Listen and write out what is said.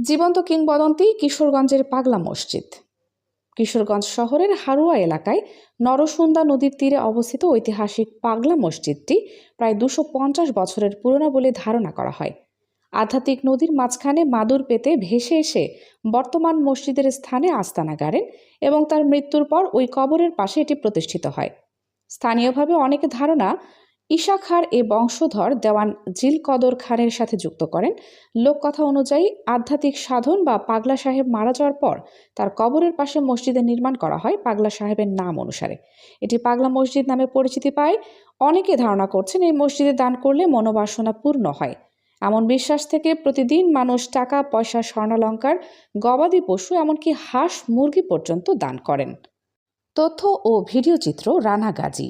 জীবন্ত কিংবদন্তি কিশোরগঞ্জের পাগলা মসজিদ। কিশোরগঞ্জ শহরের হারুয়া এলাকায় নরসুন্দা নদীর তীরে অবস্থিত ঐতিহাসিক পাগলা মসজিদটি প্রায় 250 বছরের পুরনো বলে ধারণা করা হয়। আধ্যাত্মিক নদীর মাঝখানে মাদুর পেতে ভেসে এসে বর্তমান মসজিদের স্থানে আস্তানা গাড়েন এবং তার মৃত্যুর পর ওই কবরের পাশে এটি প্রতিষ্ঠিত হয়। স্থানীয়ভাবে অনেকে ধারণা ঈশা খাঁর এ বংশধর দেওয়ান জিল কদর খানের সাথে যুক্ত করেন। লোককথা অনুযায়ী আধ্যাত্মিক সাধন বা পাগলা সাহেব মারা যাওয়ার পর তার কবরের পাশে মসজিদের নির্মাণ করা হয় পাগলা সাহেবের নাম অনুসারে। এটি পাগলা মসজিদ নামে পরিচিতি পায়। অনেকে ধারণা করছেন এই মসজিদে দান করলে মনোবাসনা পূর্ণ হয়। এমন বিশ্বাস থেকে প্রতিদিন মানুষ টাকা পয়সা, স্বর্ণালংকার, গবাদি পশু, এমনকি হাঁস মুরগি পর্যন্ত দান করেন। তথ্য ও ভিডিও চিত্র রানা গাজী।